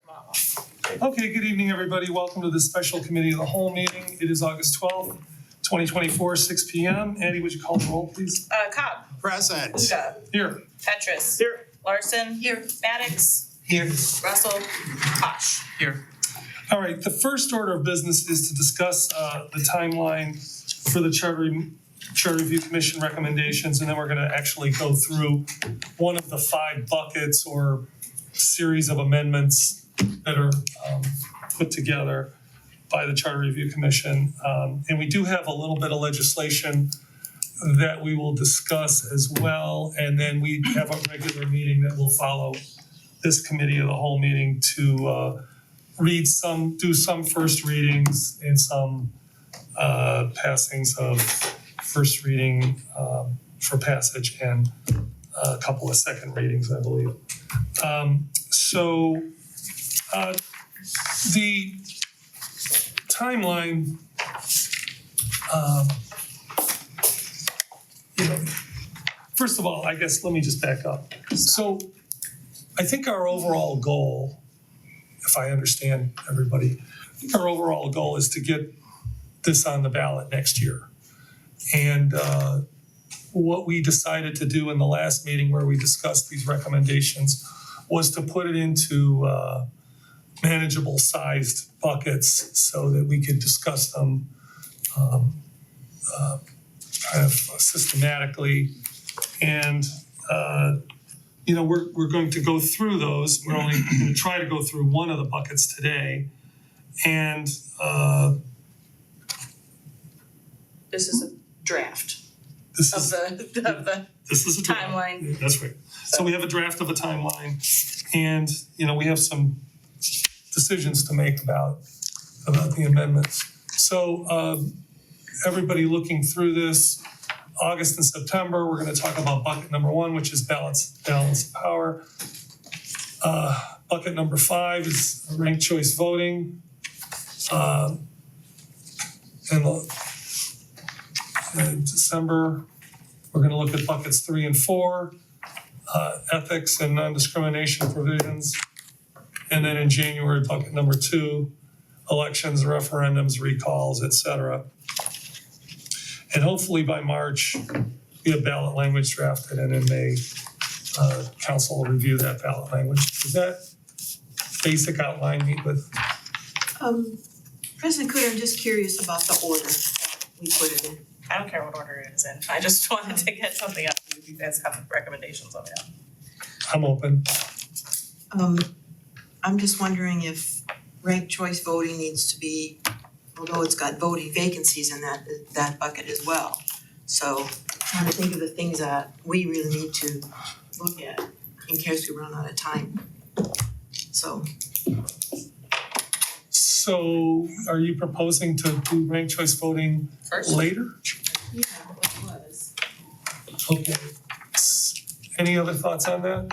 Okay, good evening, everybody. Welcome to the special committee of the whole meeting. It is August 12th, 2024, 6 p.m. Andy, would you call the roll, please? Cobb. Present. Luda. Here. Petrus. Here. Larson. Here. Maddox. Here. Russell. Kosh. Here. All right, the first order of business is to discuss the timeline for the Charter Review Commission recommendations, and then we're going to actually go through one of the 5 buckets or series of amendments that are put together by the Charter Review Commission. And we do have a little bit of legislation that we will discuss as well. And then we have a regular meeting that will follow this committee of the whole meeting to do some first readings and some passings of first reading for passage and a couple of second readings, I believe. The timeline, first of all, I guess let me just back up. So I think our overall goal, if I understand everybody, our overall goal is to get this on the ballot next year. And what we decided to do in the last meeting where we discussed these recommendations was to put it into manageable sized buckets so that we could discuss them kind of systematically. And we're going to go through those. We're only going to try to go through one of the buckets today. And This is a draft this of is the this is a draft. timeline. That's right. So we have a draft of a timeline, and we have some decisions to make about the amendments. So everybody looking through this, August and September, we're going to talk about bucket number 1, which is balance of power. Bucket number 5 is ranked choice voting. In December, we're going to look at buckets 3 and 4, ethics and non-discrimination provisions. And then in January, bucket number 2, elections, referendums, recalls, et cetera. And hopefully by March, we have ballot language drafted, and in May, council will review that ballot language. Does that basic outline meet with? President Cooter, I'm just curious about the order that we put it in. I don't care what order it is in. I just wanted to get something up. If you guys have recommendations on it. I'm open. I'm just wondering if ranked choice voting needs to be, although it's got voting vacancies in that bucket as well. So trying to think of the things that we really need to look at in case we run out of time. So are you proposing to do ranked choice voting First. later? Yeah, it was. Okay. Any other thoughts on that?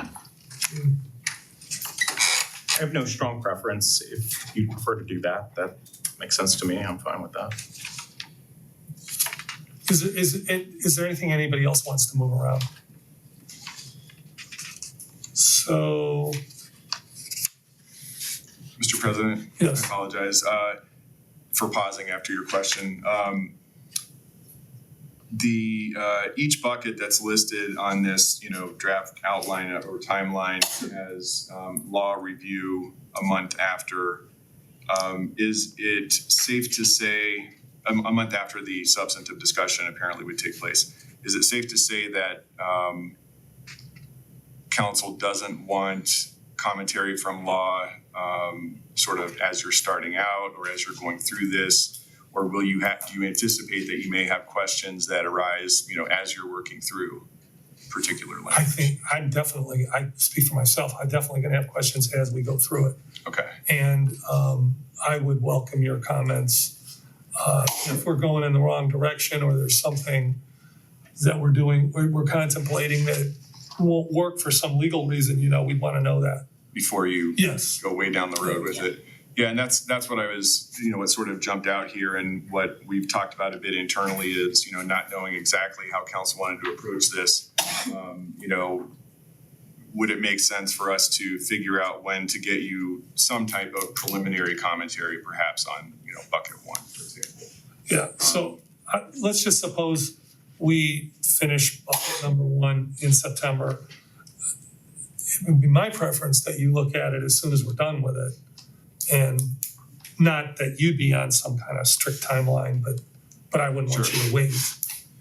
I have no strong preference. If you prefer to do that, that makes sense to me. I'm fine with that. Is there anything anybody else wants to move around? So, Mr. President, yes. I apologize for pausing after your question. Each bucket that's listed on this, draft outline or timeline has law review a month after. Is it safe to say a month after the substantive discussion apparently would take place? Is it safe to say that council doesn't want commentary from law sort of as you're starting out or as you're going through this? Or do you anticipate that you may have questions that arise, as you're working through particular language? I think I speak for myself, I'm definitely gonna have questions as we go through it. Okay. And I would welcome your comments. If we're going in the wrong direction or there's something that we're contemplating that won't work for some legal reason, we'd wanna know that. Before you Yes. go way down the road with it. Yeah, and that's what I was, what sort of jumped out here and what we've talked about a bit internally is, not knowing exactly how council wanted to approach this. would it make sense for us to figure out when to get you some type of preliminary commentary perhaps on, bucket one, for example? Yeah, so let's just suppose we finish bucket number one in September. It would be my preference that you look at it as soon as we're done with it. And not that you'd be on some kind of strict timeline, but I wouldn't want you to wait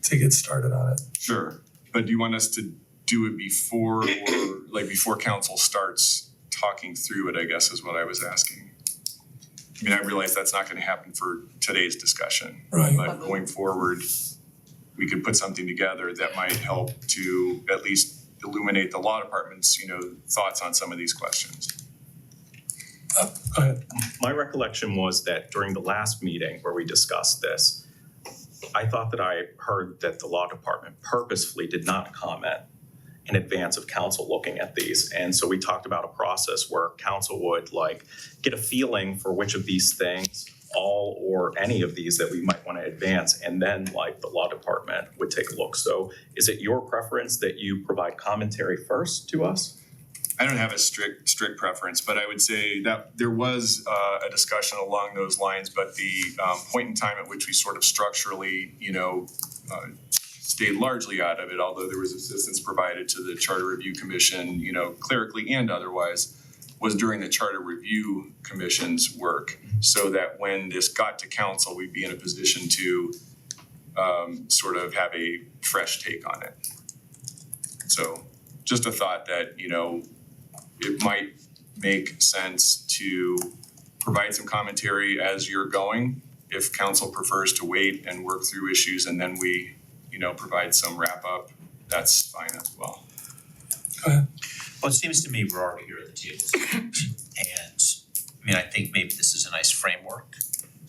to get started on it. Sure, but do you want us to do it before before council starts talking through it, I guess is what I was asking. I mean, I realize that's not gonna happen for today's discussion. Right. But going forward, we could put something together that might help to at least illuminate the law department's, thoughts on some of these questions. Go ahead. My recollection was that during the last meeting where we discussed this, I thought that I heard that the law department purposefully did not comment in advance of council looking at these. And so we talked about a process where council would get a feeling for which of these things, all or any of these that we might want to advance, and then the law department would take a look. So is it your preference that you provide commentary first to us? I don't have a strict preference, but I would say that there was a discussion along those lines, but the point in time at which we sort of structurally, stayed largely out of it, although there was assistance provided to the Charter Review Commission, clerically and otherwise, was during the Charter Review Commission's work, so that when this got to council, we'd be in a position to sort of have a fresh take on it. So just a thought that, it might make sense to provide some commentary as you're going. If council prefers to wait and work through issues and then we, provide some wrap up, that's fine as well. Go ahead. Well, it seems to me we're already here at the table. And I think maybe this is a nice framework.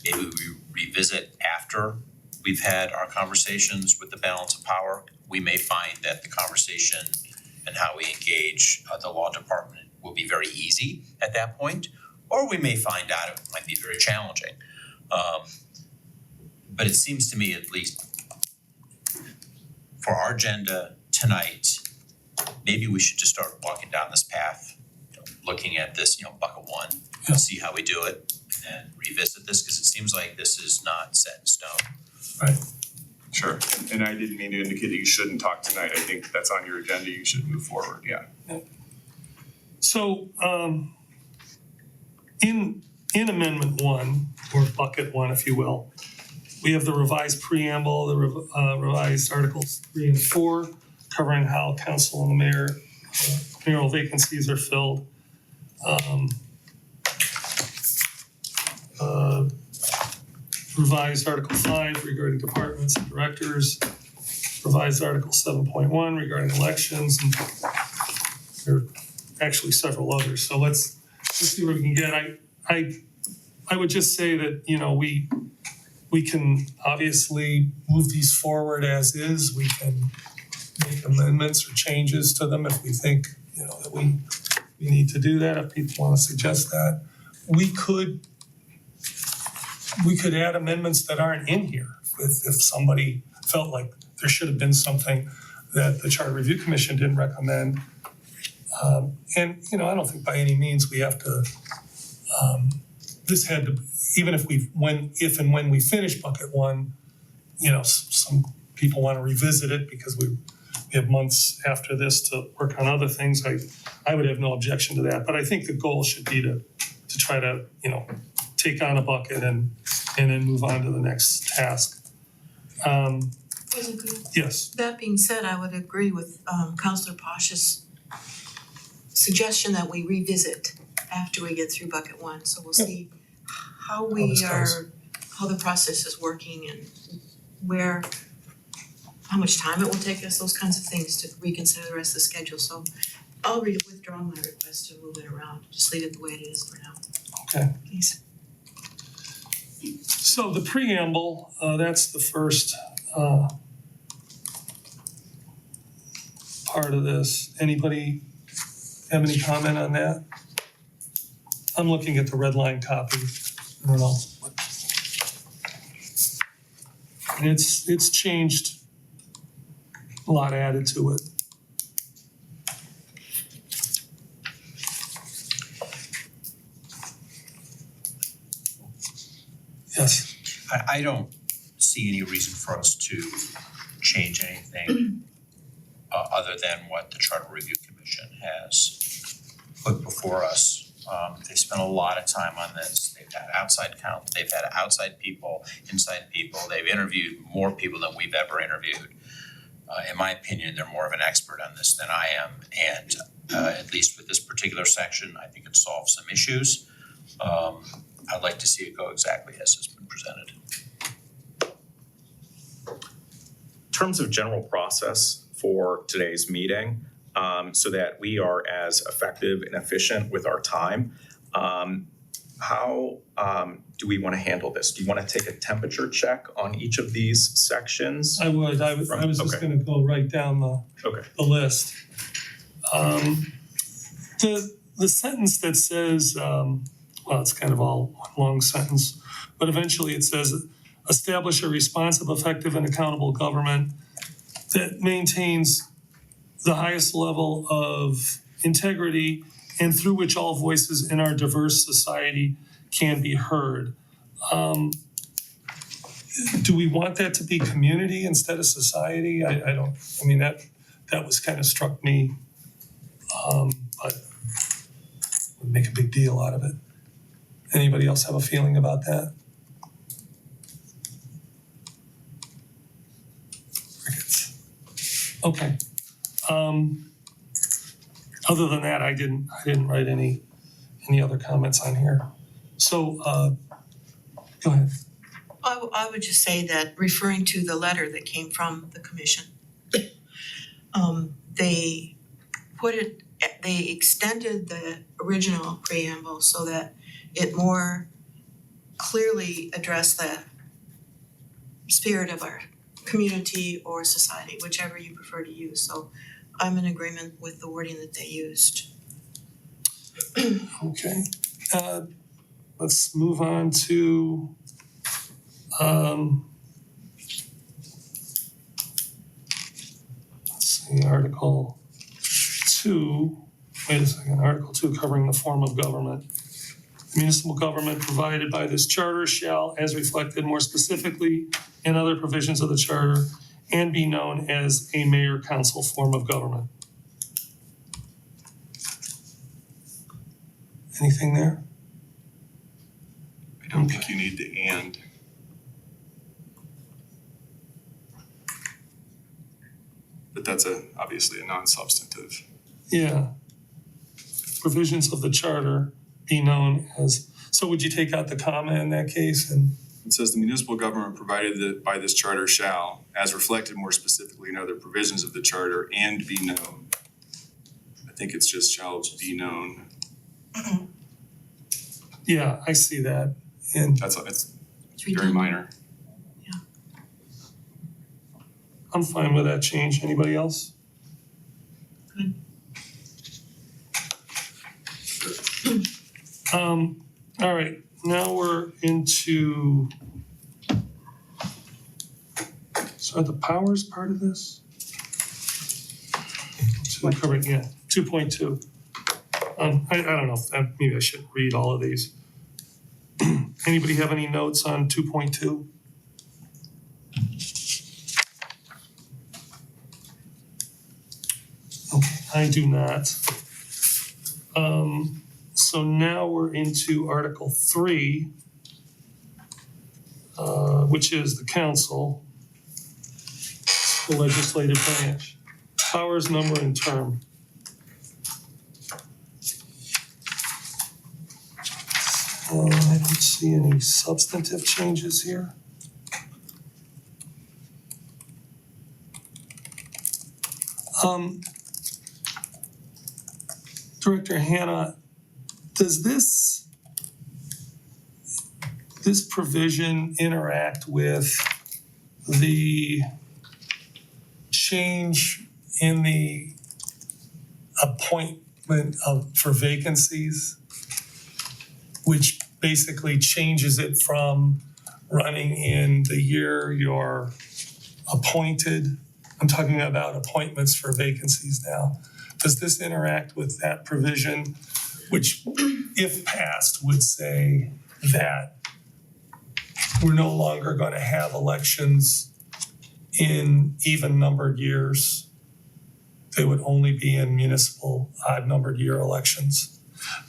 Maybe we revisit after we've had our conversations with the balance of power. We may find that the conversation and how we engage the law department will be very easy at that point, or we may find out it might be very challenging. But it seems to me, at least for our agenda tonight, maybe we should just start walking down this path, looking at this, bucket one, Yeah. see how we do it, and then revisit this, because it seems like this is not set in stone. Right. Sure, and I didn't mean to indicate that you shouldn't talk tonight. I think that's on your agenda, you should move forward, yeah. So in amendment one, or bucket one, if you will, we have the revised preamble, the revised articles 3 and 4, covering how council and the mayor, mayoral vacancies are filled. Revised Article 5 regarding departments and directors, revised Article 7.1 regarding elections, and there are actually several others. So let's see what we can get. I would just say that, we can obviously move these forward as is. We can make amendments or changes to them if we think, that we need to do that, if people want to suggest that. We could add amendments that aren't in here if somebody felt like there should have been something that the Charter Review Commission didn't recommend. And I don't think by any means we have to, this had to, even if and when we finish bucket one, some people want to revisit it because we have months after this to work on other things. I would have no objection to that, but I think the goal should be to try to, take on a bucket and then move on to the next task. Yes. That being said, I would agree with Councilor Posh's suggestion that we revisit after we get through bucket one, so we'll see how the process is working and how much time it will take us, those kinds of things, to reconsider the rest of the schedule. So I'll withdraw my request to move it around, just leave it the way it is for now. Okay. Please. So the preamble, that's the first part of this. Anybody have any comment on that? I'm looking at the red line copy. I don't know. And it's changed, a lot added to it. Yes, I don't see any reason for us to change anything other than what the Charter Review Commission has put before us. They spent a lot of time on this. They've had they've had outside people, inside people. They've interviewed more people than we've ever interviewed. In my opinion, they're more of an expert on this than I am. And at least with this particular section, I think it solves some issues. I'd like to see it go exactly as it's been presented. In terms of general process for today's meeting, so that we are as effective and efficient with our time, how do we want to handle this? Do you want to take a temperature check on each of these sections? I was just Okay. gonna go right down the Okay. list. The sentence that says, well, it's kind of all one long sentence, but eventually it says, establish a responsive, effective, and accountable government that maintains the highest level of integrity and through which all voices in our diverse society can be heard. Do we want that to be community instead of society? That was kind of struck me. But would make a big deal out of it. Anybody else have a feeling about that? Crickets. Okay. Other than that, I didn't write any other comments on here. So, go ahead. I would just say that referring to the letter that came from the commission, they extended the original preamble so that it more clearly addressed the spirit of our community or society, whichever you prefer to use. So I'm in agreement with the wording that they used. Okay. Let's move on to let's see, Article 2. Wait a second, Article 2 covering the form of government. Municipal government provided by this charter shall, as reflected more specifically in other provisions of the charter, and be known as a mayor-council form of government. Anything there? I don't think you need the and. But that's obviously a non-substantive. Yeah. Provisions of the charter be known as, so would you take out the comma in that case? And It says the municipal government provided by this charter shall, as reflected more specifically in other provisions of the charter, and be known. I think it's just shall be known. yeah, I see that. And It's It's very redundant. minor. I'm fine with that change. Anybody else? Good. All right, now we're into, so are the powers part of this? So covering, yeah, 2.2. I don't know, maybe I shouldn't read all of these. Anybody have any notes on 2.2? Okay, I do not. So now we're into Article 3, which is the council, the legislative branch. Powers, number, and term. I don't see any substantive changes here. Director Hannah, does this provision interact with the change in the appointment for vacancies, which basically changes it from running in the year you're appointed? I'm talking about appointments for vacancies now. Does this interact with that provision, which, if passed, would say that we're no longer gonna have elections in even numbered years. They would only be in municipal odd numbered year elections.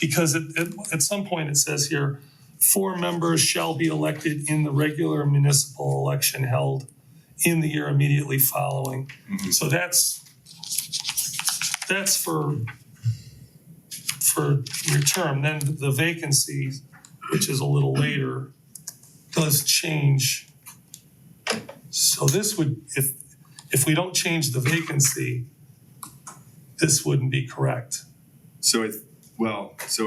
Because at some point it says here, 4 members shall be elected in the regular municipal election held in the year immediately following. Mhm. So that's for your term. Then the vacancy, which is a little later, does change. So this would, if we don't change the vacancy, this wouldn't be correct. So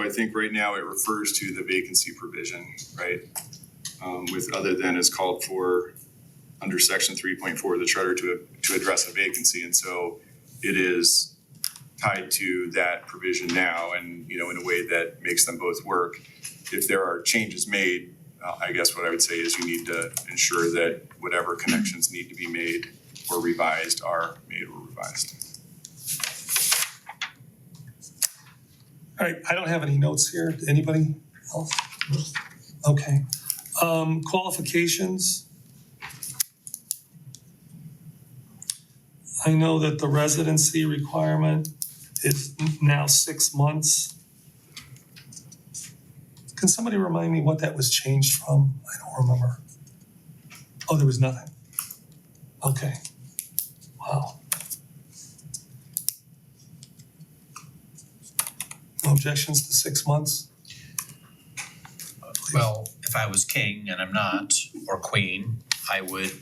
I think right now it refers to the vacancy provision, right? With other than is called for under section 3.4 of the charter to address a vacancy. And so it is tied to that provision now and, in a way that makes them both work. If there are changes made, I guess what I would say is you need to ensure that whatever connections need to be made or revised are made or revised. All right, I don't have any notes here. Anybody else? Okay. Qualifications. I know that the residency requirement is now 6 months. Can somebody remind me what that was changed from? I don't remember. Oh, there was nothing. Okay. Wow. No objections to 6 months? Well, if I was king and I'm not, or queen, I would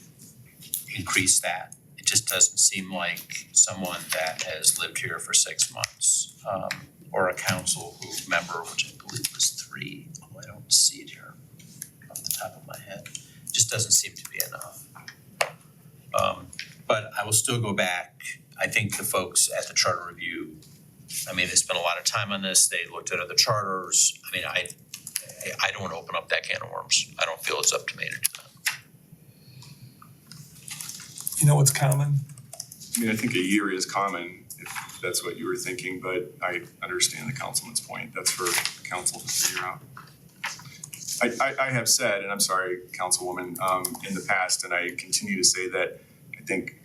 increase that. It just doesn't seem like someone that has lived here for 6 months, or a council member, which I believe was 3. Oh, I don't see it here off the top of my head. Just doesn't seem to be enough. But I will still go back. I think the folks at the charter review, they spent a lot of time on this. They looked at other charters. I don't want to open up that can of worms. I don't feel it's up to me to do that. You know what's common? I think a year is common, if that's what you were thinking, but I understand the councilman's point. That's for the council to figure out. I have said, and I'm sorry, Councilwoman, in the past, and I continue to say that I think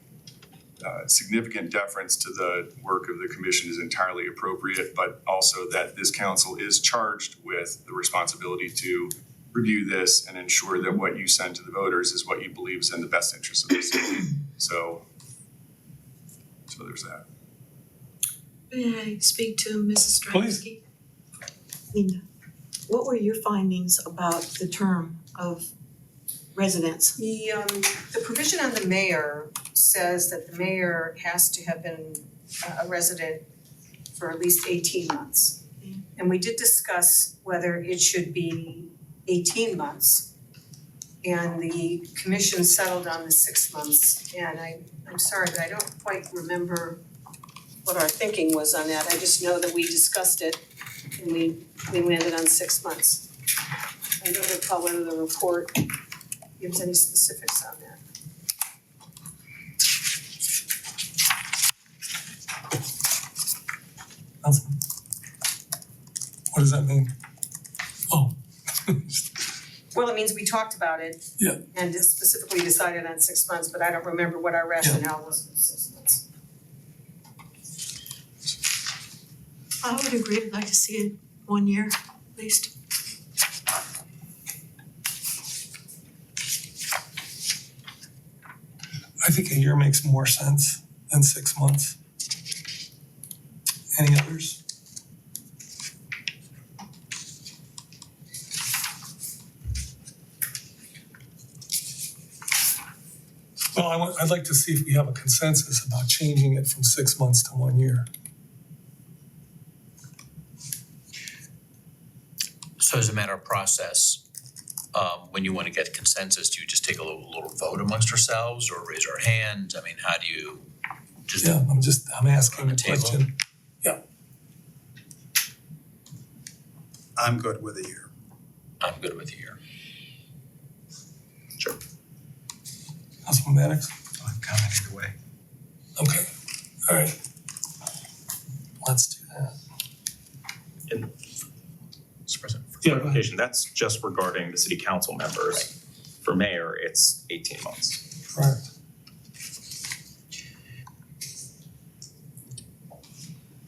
significant deference to the work of the commission is entirely appropriate, but also that this council is charged with the responsibility to review this and ensure that what you send to the voters is what you believe is in the best interest of the city. So there's that. May I speak to Mrs. Please. Stransky? Linda, what were your findings about the term of residence? The provision on the mayor says that the mayor has to have been a resident for at least 18 months. And we did discuss whether it should be 18 months. And the commission settled on the 6 months. And I'm sorry, but I don't quite remember what our thinking was on that. I just know that we discussed it and we landed on 6 months. I don't recall whether the report gives any specifics on that. Nothing. What does that mean? Oh. Well, it means we talked about it. Yeah. And it specifically decided on 6 months, but I don't remember what our rationale was for 6 months. I would agree, I'd like to see it 1 year at least. I think a year makes more sense than 6 months. Any others? Well, I'd like to see if we have a consensus about changing it from 6 months to 1 year. So as a matter of process, when you want to get consensus, do you just take a little vote amongst yourselves or raise our hand? How do you just? Yeah, I'm asking On the a table? question. I'm good with a year. I'm good with a year. Councilman Maddox? I'm kind of either way. Okay, all right. Let's do that. And Mr. President, for Yeah, go ahead. clarification, that's just regarding the city council members. For mayor, it's 18 months. Correct.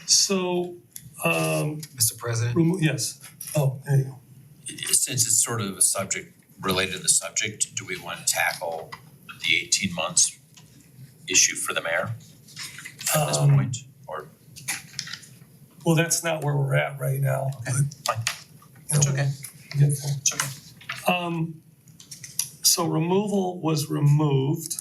So, Mr. President, yes, oh, there you go. Since it's sort of a subject related to the subject, do we want to tackle the 18 months issue for the mayor at this point? Or, Well, that's not where we're at right now, but. fine. you know, It's okay. we'll get there. It's okay. So removal was removed.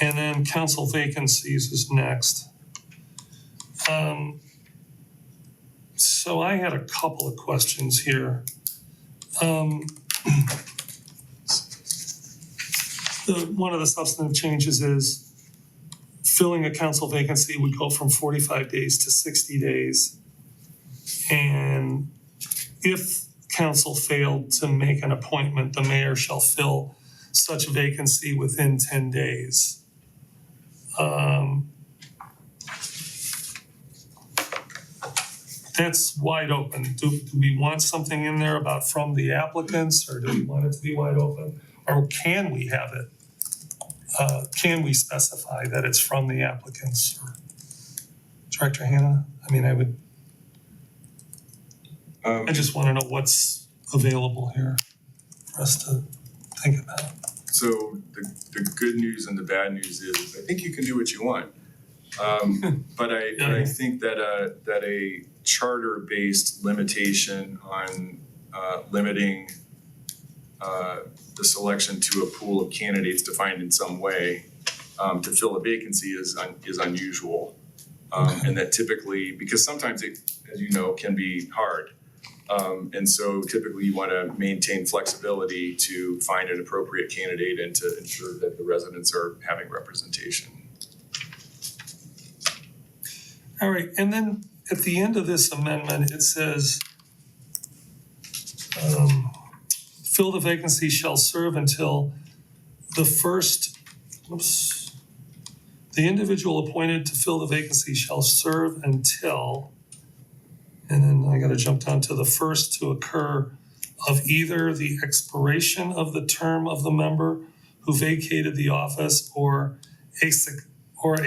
And then council vacancies is next. So I had a couple of questions here. One of the substantive changes is filling a council vacancy would go from 45 days to 60 days. And if council failed to make an appointment, the mayor shall fill such vacancy within 10 days. That's wide open. Do we want something in there about from the applicants, or do we want it to be wide open? Or can we have it? Can we specify that it's from the applicants? Director Hannah, I mean, I just wanna know what's available here for us to think about. So the good news and the bad news is, I think you can do what you want. But I think that a charter-based limitation on limiting the selection to a pool of candidates defined in some way to fill a vacancy is unusual. And that typically, because sometimes it, as you know, can be hard. And so typically you want to maintain flexibility to find an appropriate candidate and to ensure that the residents are having representation. All right, and then at the end of this amendment, it says, fill the vacancy shall serve until the individual appointed to fill the vacancy shall serve until, and then I gotta jump down to the first to occur of either the expiration of the term of the member who vacated the office or a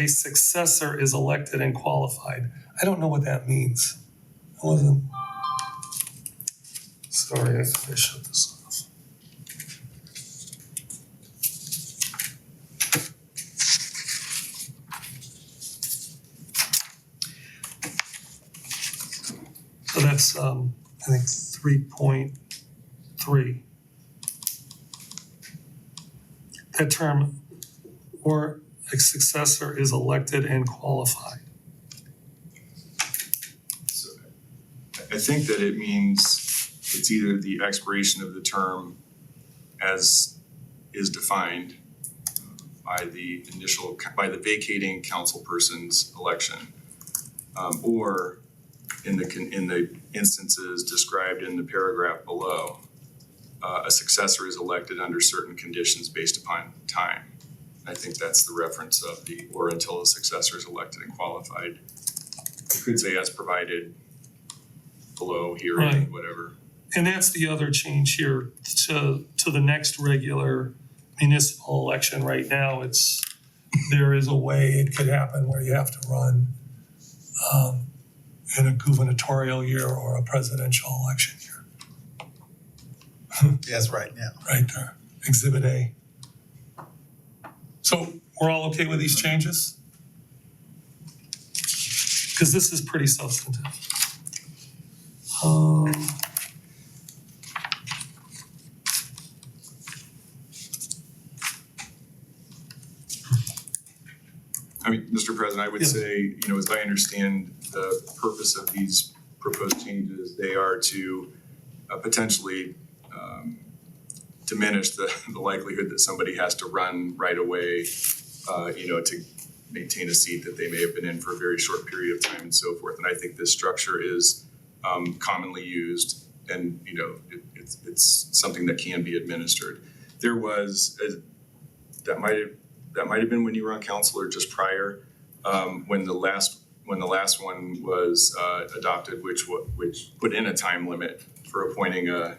successor is elected and qualified. I don't know what that means. I wasn't. Sorry, I thought I shut this off. So that's, I think 3.3. That term, or a successor is elected and qualified. So I think that it means it's either the expiration of the term as is defined by the vacating council person's election, or in the instances described in the paragraph below, a successor is elected under certain conditions based upon time. I think that's the reference of the or until a successor is elected and qualified. I could say as provided below here, Right. whatever. And that's the other change here to the next regular municipal election. Right now, there is a way it could happen where you have to run in a gubernatorial year or a presidential election year. yes, right now. Right there, Exhibit A. So we're all okay with these changes? Because this is pretty substantive. I mean, Mr. President, I would Yes. say, as I understand the purpose of these proposed changes, they are to potentially diminish the likelihood that somebody has to run right away, to maintain a seat that they may have been in for a very short period of time and so forth. And I think this structure is commonly used, and it's something that can be administered. There was that might have been when you were on council or just prior, when the last one was adopted, which put in a time limit for appointing a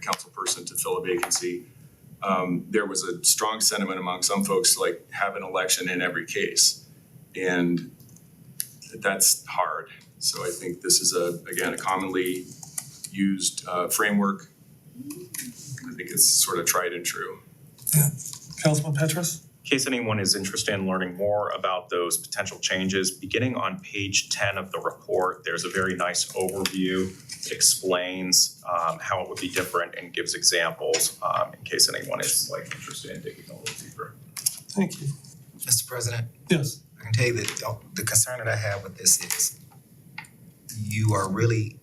council person to fill a vacancy. There was a strong sentiment among some folks to like have an election in every case. And that's hard. So I think this is again, a commonly used framework. I think it's sort of tried and true. Councilman Petrus? In case anyone is interested in learning more about those potential changes, beginning on page 10 of the report, there's a very nice overview that explains how it would be different and gives examples in case anyone is like interested in digging a little deeper. Thank you. Mr. President, Yes. I can tell you that the concern that I have with this is you are really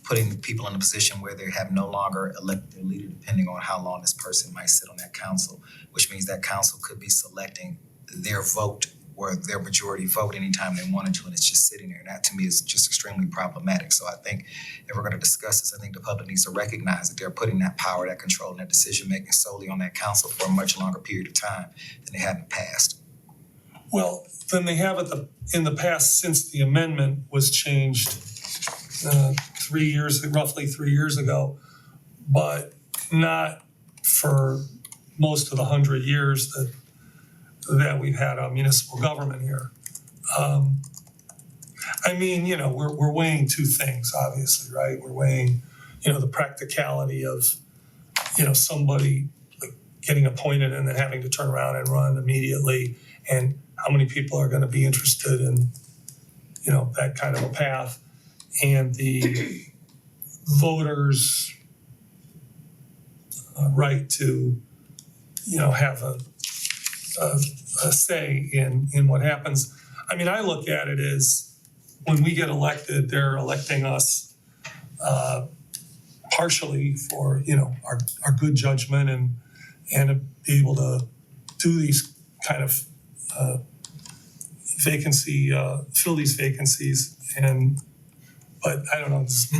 putting people in a position where they have no longer elected their leader depending on how long this person might sit on that council, which means that council could be selecting their vote or their majority vote anytime they wanted to, and it's just sitting there. And that to me is just extremely problematic. So I think if we're gonna discuss this, I think the public needs to recognize that they're putting that power, that control, and that decision-making solely on that council for a much longer period of time than they have in the past. Well, then they have it in the past since the amendment was changed roughly 3 years ago, but not for most of the 100 years that we've had a municipal government here. I mean, you know, we're weighing two things, obviously, right? We're weighing, you know, the practicality of, you know, somebody like getting appointed and then having to turn around and run immediately, and how many people are gonna be interested in, you know, that kind of a path, and the voters' right to, you know, have a say in what happens. I mean, I look at it as when we get elected, they're electing us partially for, you know, our good judgment and to be able to do these kind of fill these vacancies. But I don't know, just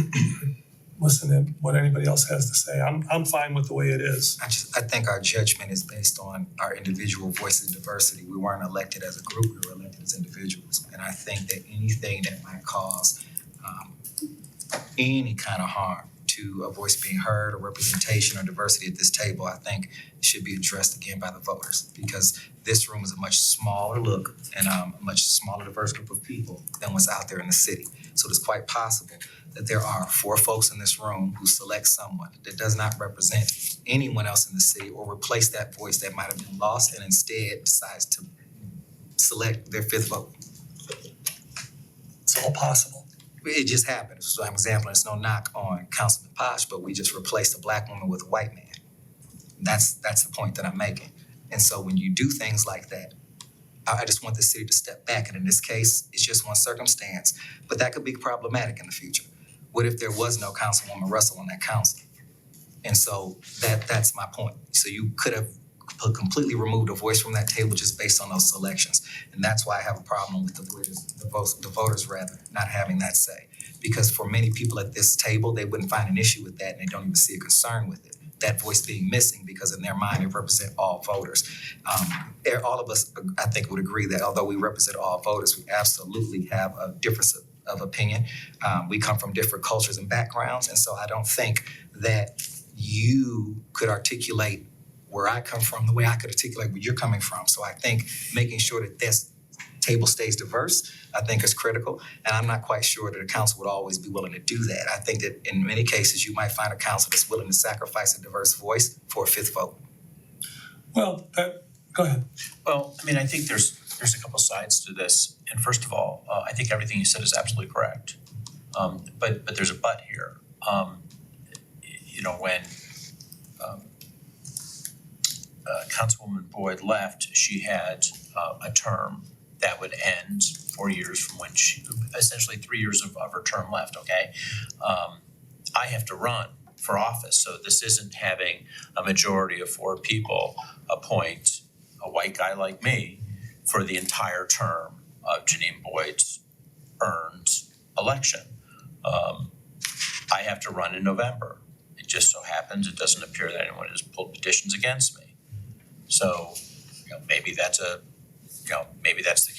listen to what anybody else has to say. I'm fine with the way it is. I think our judgment is based on our individual voices and diversity. We weren't elected as a group, we were elected as individuals. And I think that anything that might cause any kind of harm to a voice being heard or representation or diversity at this table, I think should be addressed again by the voters, because this room is a much smaller look and a much smaller diverse group of people than what's out there in the city. So it's quite possible that there are 4 folks in this room who select someone that does not represent anyone else in the city or replace that voice that might have been lost and instead decides to select their 5th vote. It's all possible. It just happened. So I'm example, it's no knock on Councilman Posh, but we just replaced a black woman with a white man. That's the point that I'm making. And so when you do things like that, I just want the city to step back. And in this case, it's just one circumstance, but that could be problematic in the future. What if there was no Councilwoman Russell on that council? And so that's my point. So you could have completely removed a voice from that table just based on those selections. And that's why I have a problem with the voters not having that say. Because for many people at this table, they wouldn't find an issue with that and they don't even see a concern with it. That voice being missing because in their mind, it represents all voters. All of us, I think, would agree that although we represent all voters, we absolutely have a difference of opinion. We come from different cultures and backgrounds. And so I don't think that you could articulate where I come from the way I could articulate where you're coming from. So I think making sure that this table stays diverse, I think is critical. And I'm not quite sure that a council would always be willing to do that. I think that in many cases, you might find a council that's willing to sacrifice a diverse voice for a 5th vote. Well, go ahead. Well, I mean, I think there's a couple sides to this. And first of all, I think everything you said is absolutely correct. But there's a but here. You know, when Councilwoman Boyd left, she had a term that would end 4 years from when essentially 3 years of her term left, okay? I have to run for office, so this isn't having a majority of 4 people appoint a white guy like me for the entire term of Janine Boyd's earned election. I have to run in November. It just so happens, it doesn't appear that anyone has pulled petitions against me. So, you know, maybe that's the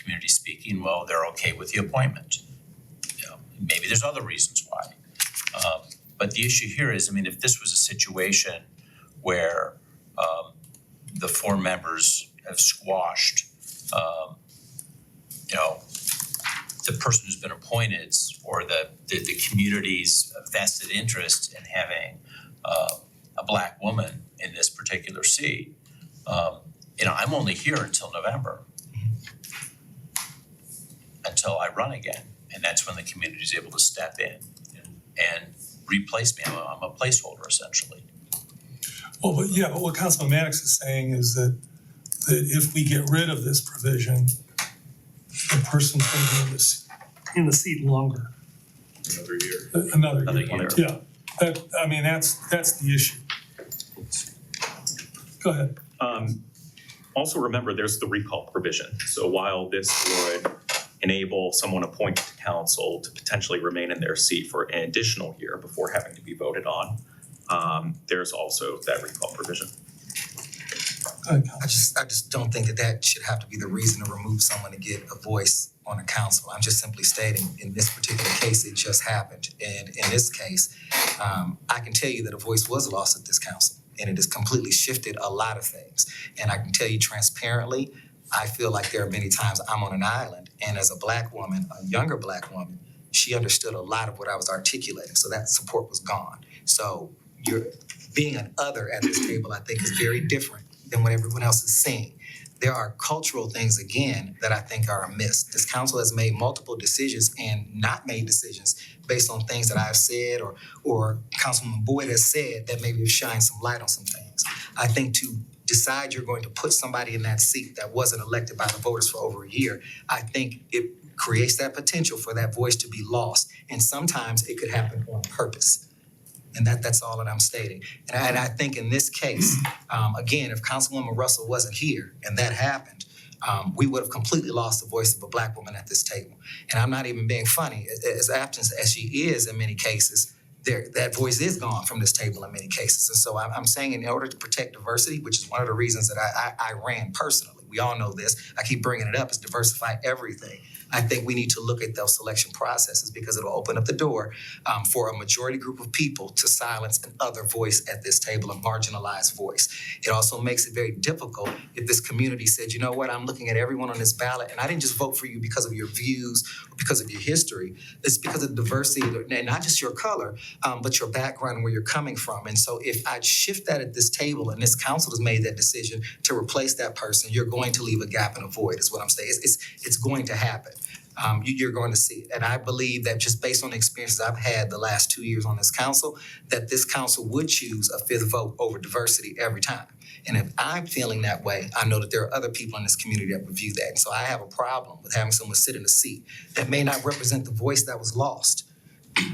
community speaking, well, they're okay with the appointment. You know, maybe there's other reasons why. But the issue here is, I mean, if this was a situation where the four members have squashed the person who's been appointed or the community's vested interest in having a black woman in this particular seat, I'm only here until November. Until I run again, and that's when the community is able to step in and replace me. I'm a placeholder essentially. Well, but what Councilman Maddox is saying is that if we get rid of this provision, the person's gonna be in the seat longer, Another year. another year. Another year. Yeah, that's the issue. Go ahead. Also remember, there's the recall provision. So while this would enable someone appointed to council to potentially remain in their seat for an additional year before having to be voted on, there's also that recall provision. Go ahead, Councilman. I just don't think that should have to be the reason to remove someone to get a voice on a council. I'm just simply stating, in this particular case, it just happened. And in this case, I can tell you that a voice was lost at this council, and it has completely shifted a lot of things. And I can tell you transparently, I feel like there are many times I'm on an island, and as a black woman, a younger black woman, she understood a lot of what I was articulating, so that support was gone. So you're being an other at this table, I think, is very different than what everyone else is seeing. There are cultural things, again, that I think are amiss. This council has made multiple decisions and not made decisions based on things that I've said or Councilman Boyd has said that maybe have shined some light on some things. I think to decide you're going to put somebody in that seat that wasn't elected by the voters for over a year, I think it creates that potential for that voice to be lost. And sometimes it could happen on purpose. And that's all that I'm stating. And I think in this case, again, if Councilwoman Russell wasn't here and that happened, we would have completely lost the voice of a black woman at this table. And I'm not even being funny. As absent as she is in many cases, that voice is gone from this table in many cases. And so I'm saying in order to protect diversity, which is one of the reasons that I ran personally, we all know this, I keep bringing it up, is diversify everything. I think we need to look at those selection processes because it'll open up the door for a majority group of people to silence an other voice at this table, a marginalized voice. It also makes it very difficult if this community said, you know what, I'm looking at everyone on this ballot and I didn't just vote for you because of your views or because of your history. It's because of diversity, and not just your color, but your background and where you're coming from. And so if I shift that at this table and this council has made that decision to replace that person, you're going to leave a gap and a void is what I'm saying. It's going to happen. You're going to see it. And I believe that just based on the experiences I've had the last 2 years on this council, that this council would choose a fifth vote over diversity every time. And if I'm feeling that way, I know that there are other people in this community that would view that. And so I have a problem with having someone sit in a seat that may not represent the voice that was lost.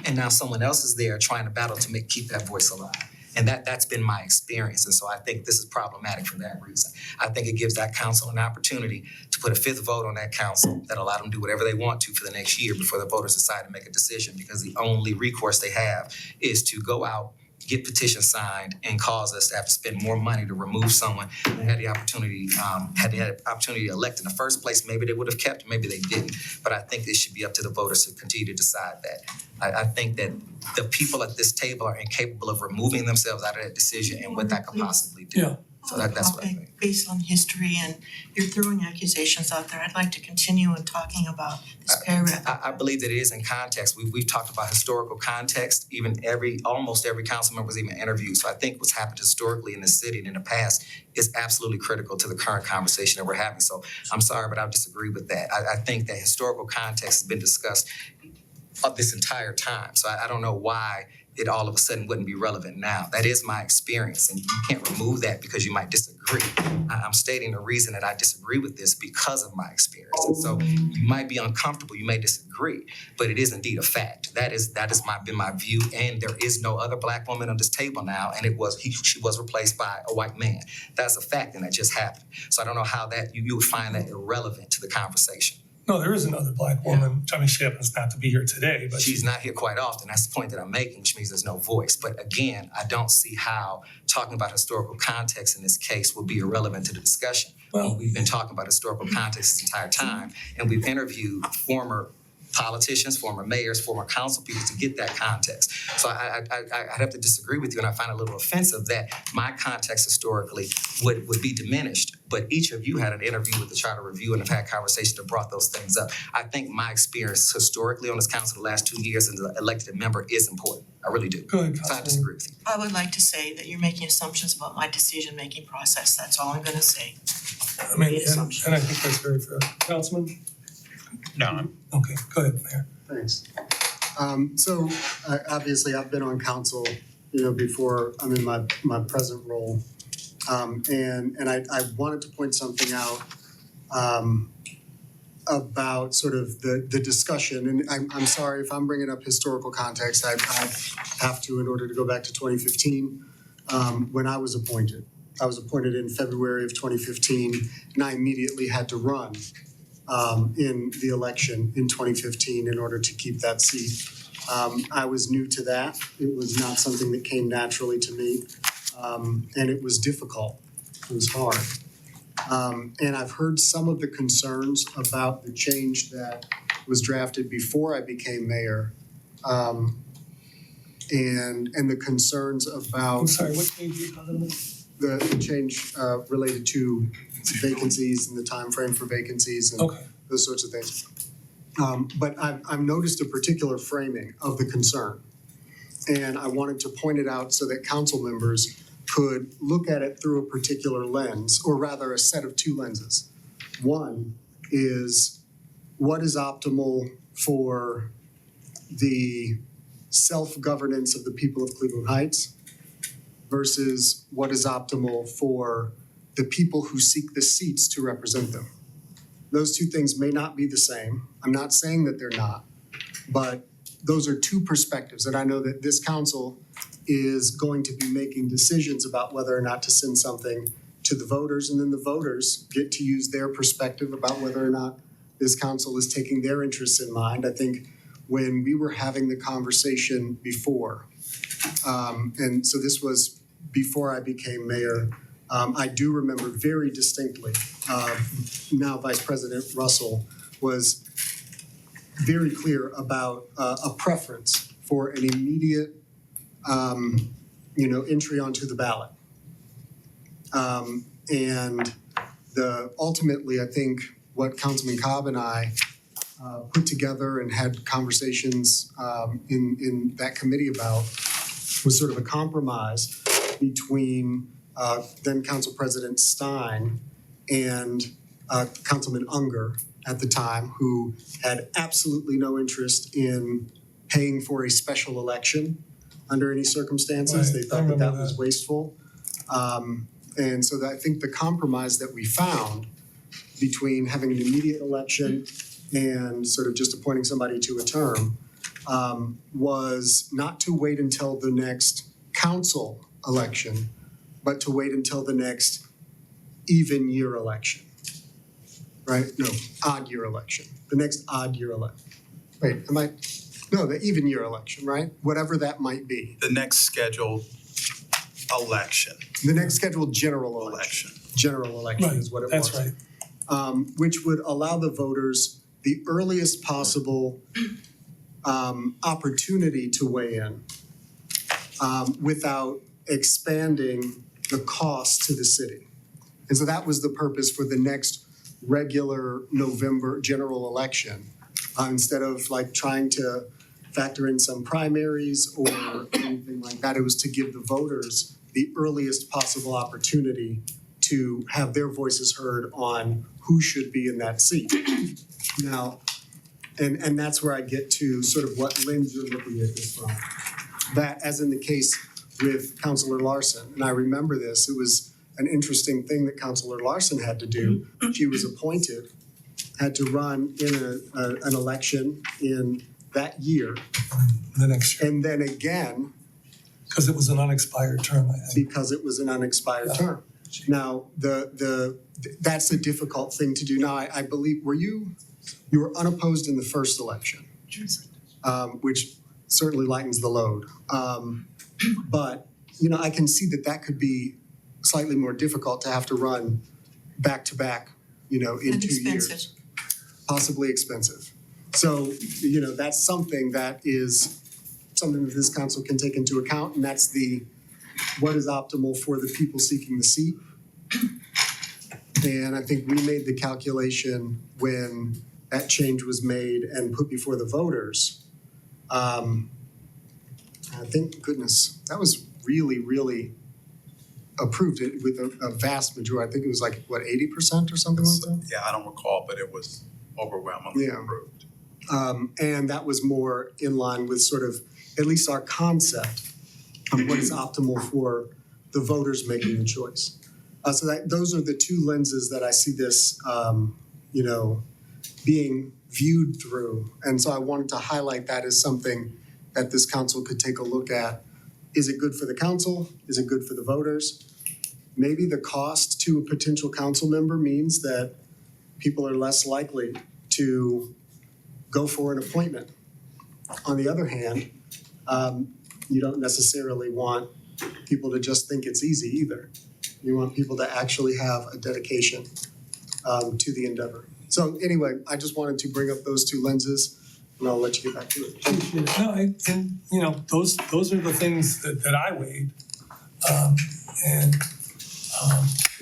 And now someone else is there trying to battle to keep that voice alive. And that's been my experience. And so I think this is problematic for that reason. I think it gives that council an opportunity to put a fifth vote on that council that allow them to do whatever they want to for the next year before the voters decide to make a decision, because the only recourse they have is to go out, get petitions signed, and cause us to have to spend more money to remove someone that had the opportunity to elect in the first place. Maybe they would have kept, maybe they didn't. But I think it should be up to the voters to continue to decide that. I think that the people at this table are incapable of removing themselves out of that decision and what that could possibly do. Yeah. So that's what I think. Based on history and you're throwing accusations out there, I'd like to continue in talking about this paragraph. I believe that it is in context. We've talked about historical context. Even almost every council member was even interviewed. So I think what's happened historically in this city and in the past is absolutely critical to the current conversation that we're having. So I'm sorry, but I disagree with that. I think that historical context has been discussed of this entire time. So I don't know why it all of a sudden wouldn't be relevant now. That is my experience, and you can't remove that because you might disagree. I'm stating the reason that I disagree with this because of my experience. And so you might be uncomfortable, you may disagree, but it is indeed a fact. That is been my view, and there is no other black woman on this table now, and she was replaced by a white man. That's a fact, and that just happened. So I don't know how that you would find that irrelevant to the conversation. No, there is another black woman. I mean, she happens not to be here today, but She's not here quite often. That's the point that I'm making, which means there's no voice. But again, I don't see how talking about historical context in this case will be irrelevant to the discussion. Well- We've been talking about historical context this entire time, and we've interviewed former politicians, former mayors, former council people to get that context. So I'd have to disagree with you, and I find it a little offensive that my context historically would be diminished. But each of you had an interview with the Charter Review and have had conversations that brought those things up. I think my experience historically on this council the last 2 years as an elected member is important. I really do. Go ahead, So I Councilman. disagree with you. I would like to say that you're making assumptions about my decision-making process, that's all I'm gonna say. I mean, and I think that's very fair. Councilman? No, I'm Okay, go ahead, Mayor. Thanks. So obviously I've been on council, before I'm in my present role. And I wanted to point something out about sort of the discussion. And I'm sorry if I'm bringing up historical context. I have to in order to go back to 2015 when I was appointed. I was appointed in February of 2015, and I immediately had to run in the election in 2015 in order to keep that seat. I was new to that. It was not something that came naturally to me, and it was difficult. It was hard. And I've heard some of the concerns about the change that was drafted before I became mayor, and the concerns about I'm sorry, what change are you talking about? the change related to vacancies and the time frame for vacancies and Okay, those sorts of things. But I've noticed a particular framing of the concern. And I wanted to point it out so that council members could look at it through a particular lens, or rather a set of two lenses. One is what is optimal for the self-governance of the people of Cleveland Heights versus what is optimal for the people who seek the seats to represent them. Those two things may not be the same. I'm not saying that they're not, but those are two perspectives. And I know that this council is going to be making decisions about whether or not to send something to the voters, and then the voters get to use their perspective about whether or not this council is taking their interests in mind. I think when we were having the conversation before, and so this was before I became mayor, I do remember very distinctly, now Vice President Russell was very clear about a preference for an immediate, entry onto the ballot. And ultimately, I think what Councilman Cobb and I put together and had conversations in that committee about was sort of a compromise between then Council President Stein and Councilman Unger at the time, who had absolutely no interest in paying for a special election under any circumstances. Right, They thought I that remember was that. wasteful. And so I think the compromise that we found between having an immediate election and sort of just appointing somebody to a term was not to wait until the next council election, but to wait until the next even year election. Right? No, odd year election. The next odd year election. Wait, the even year election, right? Whatever that might be. The next scheduled election. The next scheduled general election. General election right, is what it was. that's right. Which would allow the voters the earliest possible opportunity to weigh in without expanding the cost to the city. And so that was the purpose for the next regular November general election. Instead of like trying to factor in some primaries or anything like that, it was to give the voters the earliest possible opportunity to have their voices heard on who should be in that seat. Now, and that's where I get to sort of what lens you're looking at this from. That, as in the case with Councilor Larson, and I remember this, it was an interesting thing that Councilor Larson had to do. She was appointed, had to run in an election in that year, The next year, and then again because it was an unexpired term, I think. because it was an unexpired Yeah. term. Now, that's a difficult thing to do. Now, I believe, you were unopposed in the first election, which certainly lightens the load. But, I can see that could be slightly more difficult to have to run back to back, in And 2 years. expensive. Possibly expensive. So, you know, that's something that this council can take into account, and that's what is optimal for the people seeking the seat. And I think we made the calculation when that change was made and put before the voters. I think, goodness, that was really, really approved it with a vast majority. I think it was like, what, 80% or something like that? Yeah, I don't recall, but it was overwhelmingly Yeah. approved. And that was more in line with sort of at least our concept of what is optimal for the voters making the choice. So those are the two lenses that I see this, you know, being viewed through. And so I wanted to highlight that as something that this council could take a look at. Is it good for the council? Is it good for the voters? Maybe the cost to a potential council member means that people are less likely to go for an appointment. On the other hand, you don't necessarily want people to just think it's easy either. You want people to actually have a dedication to the endeavor. So anyway, I just wanted to bring up those two lenses, and I'll let you get back to it. No, and you know, those are the things that I weighed.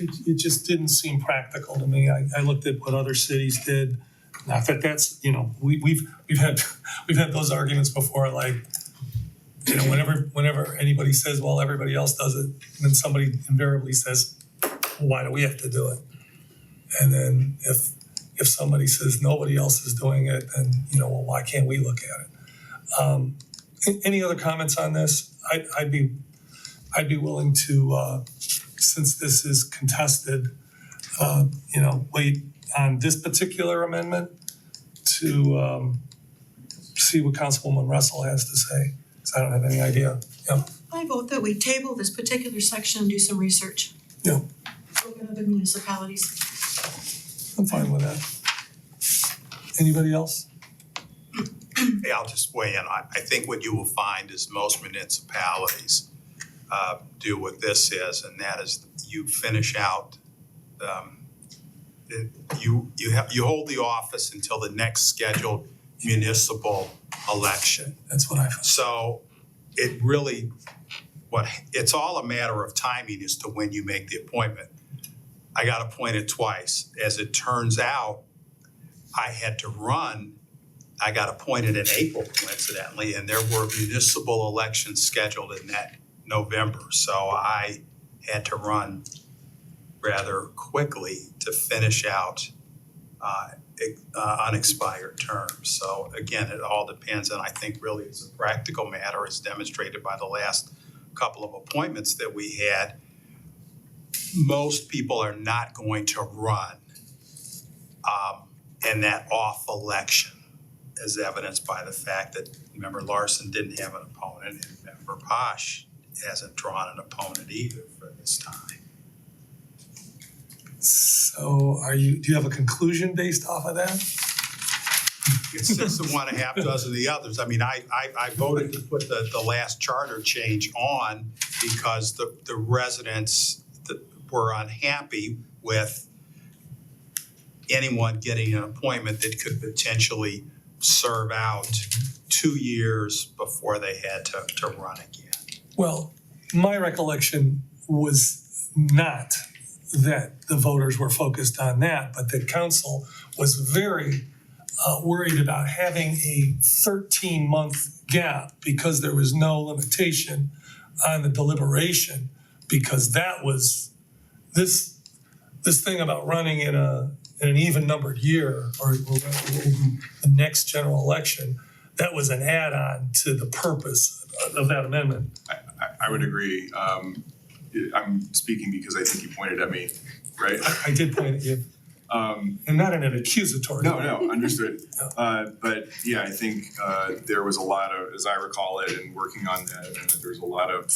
It just didn't seem practical to me. I looked at what other cities did. Not that that's, you know, we've had those arguments before, like, you know, whenever anybody says, well, everybody else does it, and then somebody invariably says, well, why do we have to do it? And then if somebody says nobody else is doing it, then, you know, well, why can't we look at it? Any other comments on this? I'd be willing to, since this is contested, you know, wait on this particular amendment to see what Councilwoman Russell has to say, because I don't have any idea. Yep. I vote that we table this particular section and do some research. Yeah. Look at other municipalities. I'm fine with that. Anybody else? Hey, I'll just weigh in. I think what you will find is most municipalities do what this is, and that is you finish out, you hold the office until the next scheduled municipal election. That's what I feel. So it really, it's all a matter of timing as to when you make the appointment. I got appointed twice. As it turns out, I had to run. I got appointed in April, coincidentally, and there were municipal elections scheduled in that November. So I had to run rather quickly to finish out unexpired terms. So again, it all depends, and I think really it's a practical matter as demonstrated by the last couple of appointments that we had. Most people are not going to run in that off election, as evidenced by the fact that Member Larson didn't have an opponent and Member Posh hasn't drawn an opponent either for this time. So do you have a conclusion based off of that? It's 6 of one, a half dozen of the others. I mean, I voted to put the last charter change on because the residents that were unhappy with anyone getting an appointment that could potentially serve out 2 years before they had to run again. Well, my recollection was not that the voters were focused on that, but that council was very worried about having a 13-month gap because there was no limitation on the deliberation, because that was this thing about running in an even numbered year or the next general election. That was an add-on to the purpose of that amendment. I would agree. I'm speaking because I think you pointed at me, right? I did point at you, and not in an accusatory way. No, understood. But yeah, I think there was a lot of, as I recall it, and working on that, there's a lot of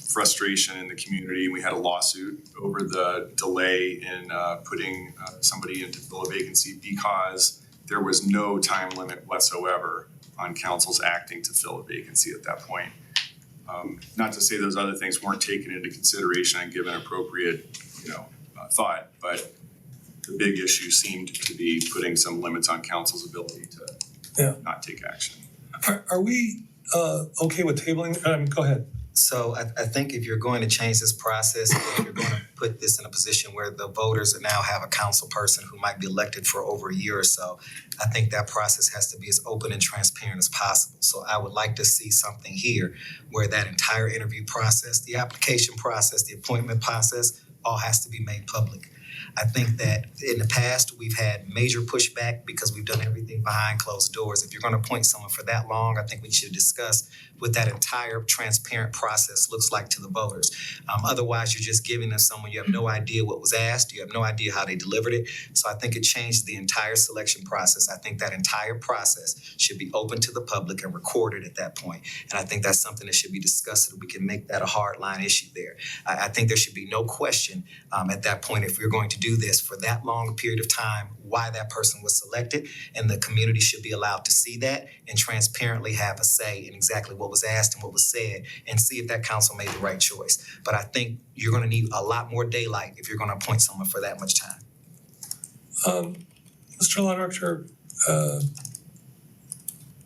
frustration in the community. We had a lawsuit over the delay in putting somebody in to fill a vacancy because there was no time limit whatsoever on councils acting to fill a vacancy at that point. Not to say those other things weren't taken into consideration and given appropriate, thought, but the big issue seemed to be putting some limits on council's ability Yeah. to not take action. Are we okay with tabling? Go ahead. So I think if you're going to change this process, if you're going to put this in a position where the voters now have a council person who might be elected for over a year or so, I think that process has to be as open and transparent as possible. So I would like to see something here where that entire interview process, the application process, the appointment process, all has to be made public. I think that in the past, we've had major pushback because we've done everything behind closed doors. If you're gonna appoint someone for that long, I think we should discuss what that entire transparent process looks like to the voters. Otherwise, you're just giving them someone, you have no idea what was asked, you have no idea how they delivered it. So I think it changed the entire selection process. I think that entire process should be open to the public and recorded at that point. And I think that's something that should be discussed so that we can make that a hard line issue there. I think there should be no question at that point, if we're going to do this for that long a period of time, why that person was selected, and the community should be allowed to see that and transparently have a say in exactly what was asked and what was said, and see if that council made the right choice. But I think you're gonna need a lot more daylight if you're gonna appoint someone for that much time. Mr. Law Director,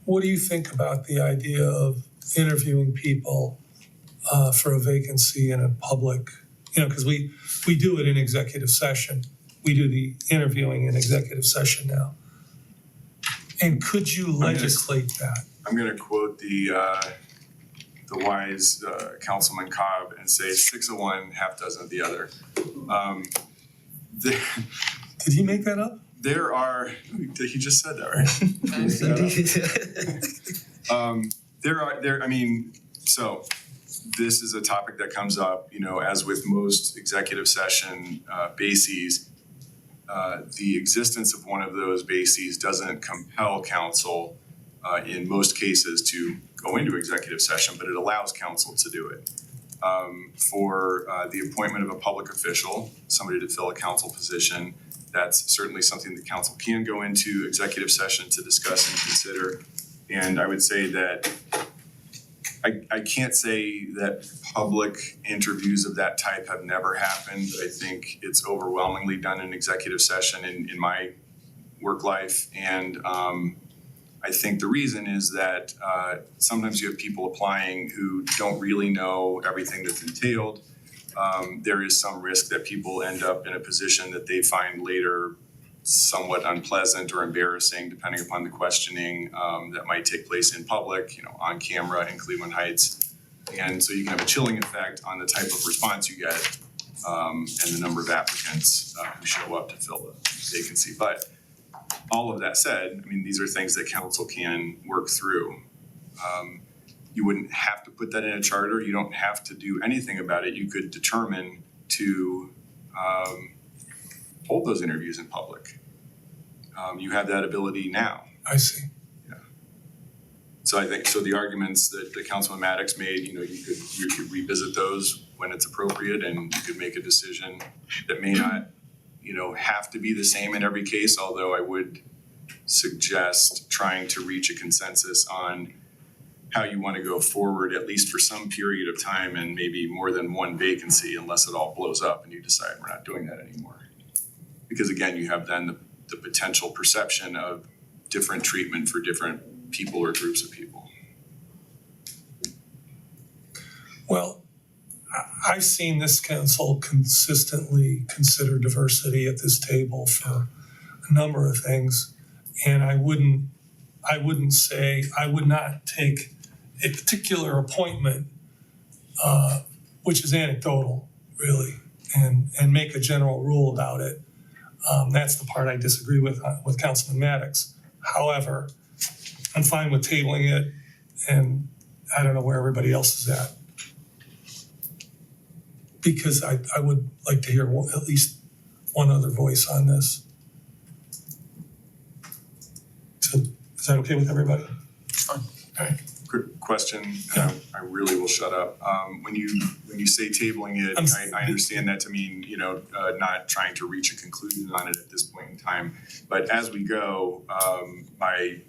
what do you think about the idea of interviewing people for a vacancy in a public, because we do it in executive session. We do the interviewing in executive session now. And could you legislate that? I'm gonna quote the wise Councilman Cobb and say 6 of one, half dozen of the other. Did he make that up? There are, he just said that, right? So this is a topic that comes up, as with most executive session bases. The existence of one of those bases doesn't compel council in most cases to go into executive session, but it allows council to do it. For the appointment of a public official, somebody to fill a council position, that's certainly something that council can go into executive session to discuss and consider. And I would say that I can't say that public interviews of that type have never happened. I think it's overwhelmingly done in executive session in my work life. And I think the reason is that sometimes you have people applying who don't really know everything that's entailed. There is some risk that people end up in a position that they find later somewhat unpleasant or embarrassing, depending upon the questioning that might take place in public, on camera in Cleveland Heights. And so you can have a chilling effect on the type of response you get and the number of applicants who show up to fill the vacancy. But all of that said, these are things that council can work through. You wouldn't have to put that in a charter. You don't have to do anything about it. You could determine to hold those interviews in public. You have that ability now. I see. So I think, the arguments that Councilman Maddox made, you could revisit those when it's appropriate, and you could make a decision that may not, have to be the same in every case, although I would suggest trying to reach a consensus on how you want to go forward, at least for some period of time, and maybe more than one vacancy, unless it all blows up and you decide we're not doing that anymore. Because again, you have then the potential perception of different treatment for different people or groups of people. Well, I've seen this council consistently consider diversity at this table for a number of things. And I would not take a particular appointment, which is anecdotal, really, and make a general rule about it. That's the part I disagree with Councilman Maddox. However, I'm fine with tabling it, and I don't know where everybody else is at. Because I would like to hear at least one other voice on this. So, is that okay with everybody? Fine. All right. Quick question, I really will shut up. When you say tabling it, I understand that to mean, not trying to reach a conclusion on it at this point in time. But as we go, my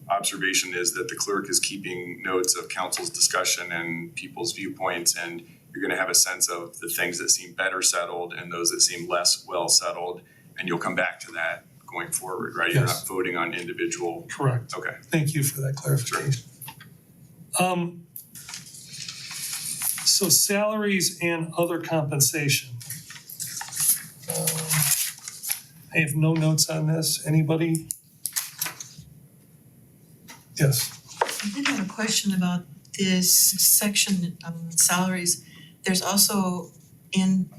observation is that the clerk is keeping notes of council's discussion and people's viewpoints, and you're gonna have a sense of the things that seem better settled and those that seem less well settled. and you'll come back to that going forward, right? You're Yes. not voting on individual, Correct. okay. Thank you for that clarification. So salaries and other compensation. I have no notes on this. Anybody? Yes. I did have a question about this section on salaries. There's also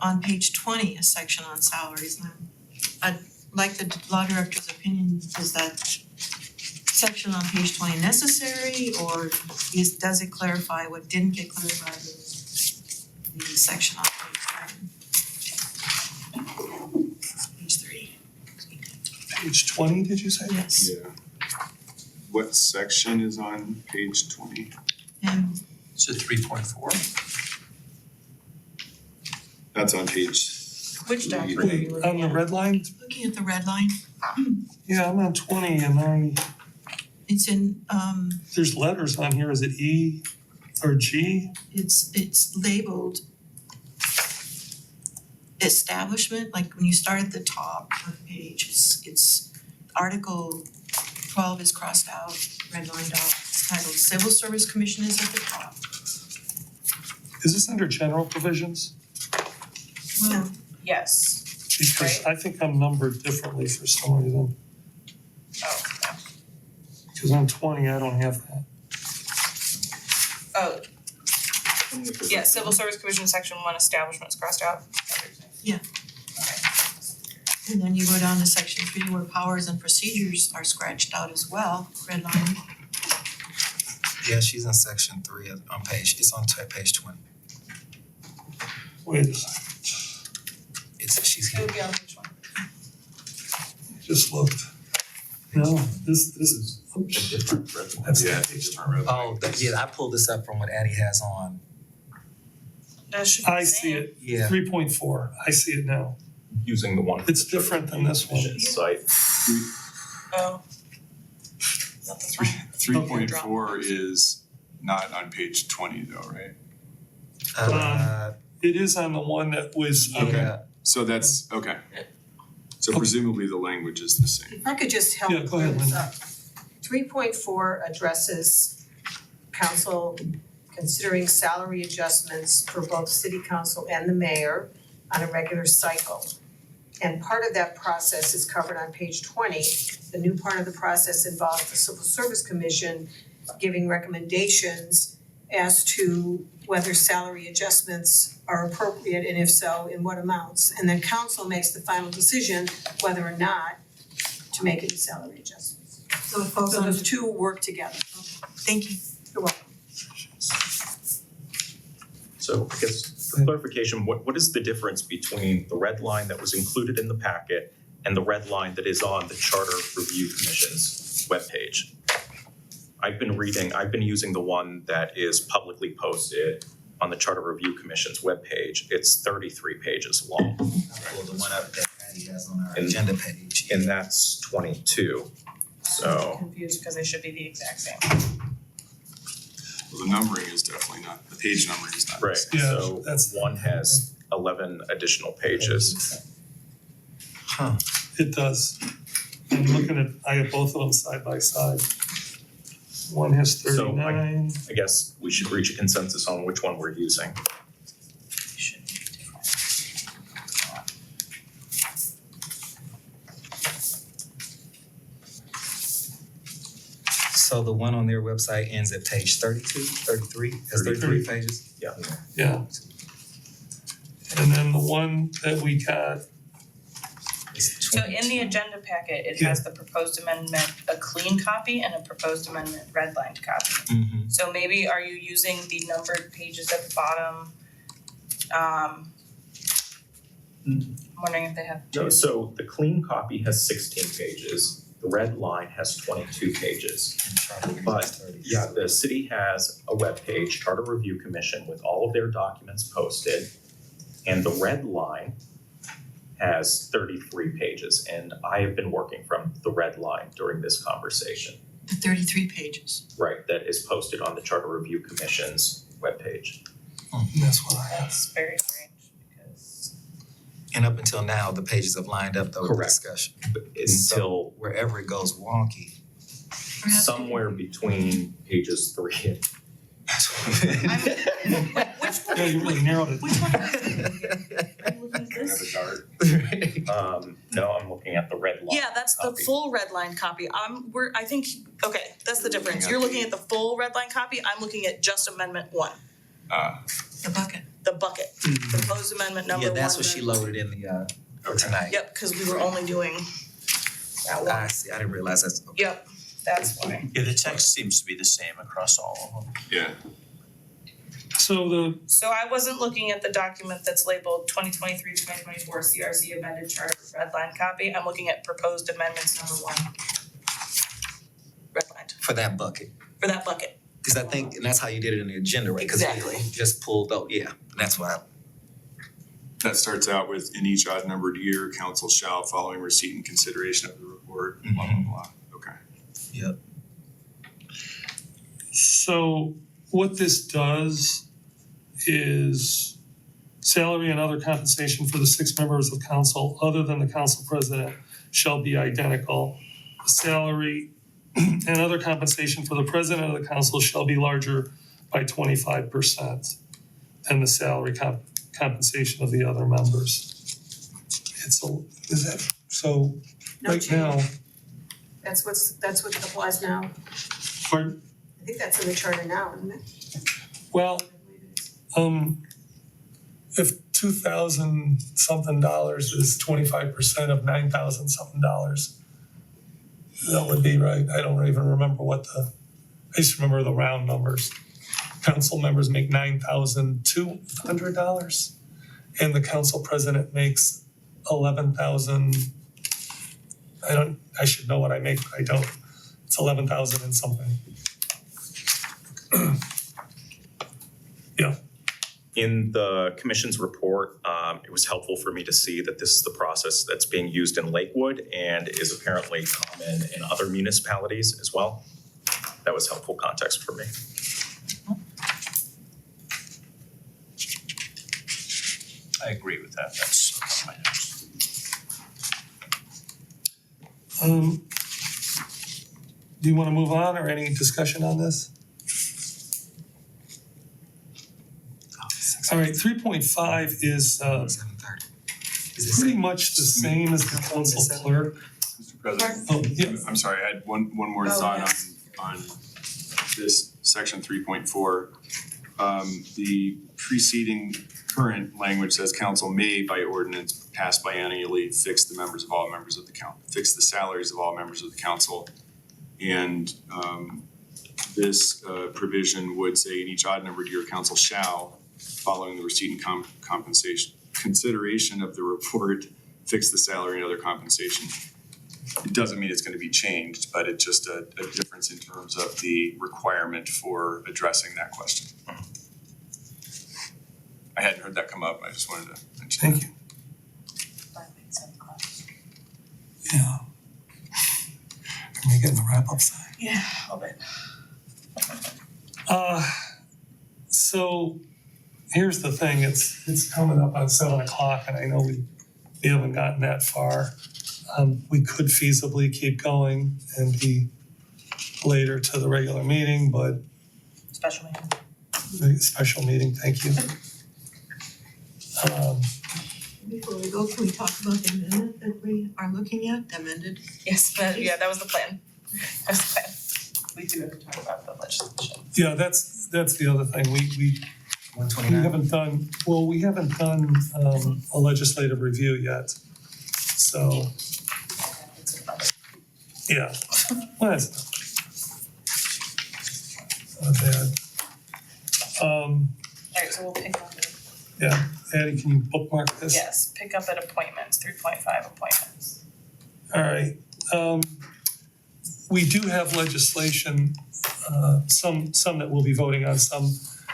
on page 20, a section on salaries. And I'd like the law director's opinion, is that section on page 20 necessary, or does it clarify what didn't get clarified in the section on page 3? Page 20, did you say? Yes. Yeah. What section is on page 20? And So 3.4. That's on page. Which document are you Wait, looking on the at? red line? looking at the red line, Yeah, I'm on 20 and it's in there's letters on here. Is it E or G? it's labeled establishment, like when you start at the top of the page, it's Article 12 is crossed out, redlined out, it's titled Civil Service Commission is at the top. Is this under general provisions? Well, Yes. Because I think I'm numbered differently for some reason. Oh, yeah. Because on 20, I don't have that. Oh, yeah, Civil Service Commission, Section 1, establishments crossed out. and then you go down to section 3 where powers and procedures are scratched out as well, redlined. Yeah, she's in section 3 on page, it's on page 20. Wait a second. She's It here. would be on page 1. Just looked. No, this is, oops. Different red line. That's Yeah, not it's page different red line. Oh, yeah, I pulled this up from what Addie has on. That should be the I see same. it, Yeah. 3.4, I see it now. Using the one. It's different than this one. Site. Oh. Not this one. 3.4 is not on page 20 though, right? It is on the one that was, Yeah, So that's, okay. So presumably the language is the same. If I could just help Yeah, go ahead, clear this Linda. up. 3.4 addresses council considering salary adjustments for both city council and the mayor on a regular cycle. And part of that process is covered on page 20. The new part of the process involves the Civil Service Commission giving recommendations as to whether salary adjustments are appropriate, and if so, in what amounts. And then council makes the final decision whether or not to make any salary adjustments. So it falls So on, those two work together. thank you. You're welcome. So I guess for clarification, what is the difference between the red line that was included in the packet and the red line that is on the Charter Review Commission's webpage? I've been using the one that is publicly posted on the Charter Review Commission's webpage. It's 33 pages long, I pulled the one up that Addie has on our And- agenda page. and that's 22. I'm So, confused because they should be the exact same. Well, the numbering is definitely not, the page numbering is not the right, same. Yeah, so that's- one has 11 additional pages. Huh. it does. I'm looking at, I have both of them side by side. One has So, 39. I guess we should reach a consensus on which one we're using. Should be different. So the one on their website ends at page 32, 33, has 33 pages? Yeah. Yeah. And then the one that we got, It's So in the agenda packet, it has the proposed amendment, a clean copy, and a proposed amendment redlined copy. Mm-hmm. So maybe are you using the numbered pages at the bottom? I'm wondering if they have No, two. so the clean copy has 16 pages, the red line has 22 pages. But yeah, the city has a webpage, Charter Review Commission, with all of their documents posted. And the red line has 33 pages, and I have been working from the red line during this conversation. The 33 pages. Right, that is posted on the Charter Review Commission's webpage. that's what I have. That's very strange because And up until now, the pages have lined up though with the Correct. discussion. Until So wherever it goes wonky. somewhere between pages 3 and Which one? Yeah, you really narrowed it. Which one? Are you looking at Can I have this? a dart? No, I'm looking at the red line. Yeah, that's the copy. full red line copy. I think, okay, that's the difference. You're looking at the full red line copy, I'm looking at just amendment 1, The bucket. the bucket. Proposed amendment number 1. Yeah, that's what she loaded in the for tonight. Yep, cause we were only doing that one. I see, I didn't realize that's, okay. Yep, that's why. Yeah, the text seems to be the same across all of them. Yeah, So So I wasn't looking at the document that's labeled 2023-2024 CRC amended charter red line copy. I'm looking at proposed amendments number 1. Redlined, for that bucket. for that bucket. Cause I think, and that's how you did it in the agenda, right? 'Cause Exactly. you just pulled out, yeah, that's why. that starts out with, in each odd numbered year, council shall, following receipt and consideration of the report, blah, blah, blah. Okay. Yep. So what this does is salary and other compensation for the 6 members of council other than the council president shall be identical. Salary and other compensation for the president of the council shall be larger by 25% than the salary compensation of the other members. Is that, so No right now, change. That's what applies now. pardon? I think that's in the charter now, isn't it? Well, if $2,000 something is 25% of $9,000 something, that would be right. I don't even remember I just remember the round numbers. Council members make $9,200 and the council president makes 11,000. I should know what I make, but I don't. It's 11,000 and something. Yeah. In the commission's report, it was helpful for me to see that this is the process that's being used in Lakewood and is apparently common in other municipalities as well. That was helpful context for me. I agree with that, that's my notes. Do you wanna move on or any discussion on this? All right, 3.5 is 7:30. Is it pretty much the same as the council clerk. Mr. President, Oh, yeah, I'm sorry, I had one more Oh, thought yes. on this section 3.4. The preceding current language says council may by ordinance passed biennially fix the members of all members of the fix the salaries of all members of the council. And this provision would say in each odd numbered year, council shall, following the receipt and compensation consideration of the report, fix the salary and other compensation. It doesn't mean it's gonna be changed, but it's just a difference in terms of the requirement for addressing that question. I hadn't heard that come up, I just wanted to mention that. thank you. Yeah. Can we get in the wrap-up side? Yeah, a little bit. So here's the thing, it's coming up on 7:00 and I know we haven't gotten that far. We could feasibly keep going and be later to the regular meeting, but Special meeting. special meeting, thank you. Before we go, can we talk about the amendment that we are looking at, the amended? Yes, that was the plan. That's the plan. We do have to talk about the legislation. Yeah, that's the other thing, we 129. haven't done a legislative review yet. So, It's another. yeah, well, that's not bad. Alright, so we'll pick up at, Yeah, Addie, can you bookmark this? yes, pick up at appointments, 3.5 appointments. All right, we do have legislation, some that we'll be voting on, some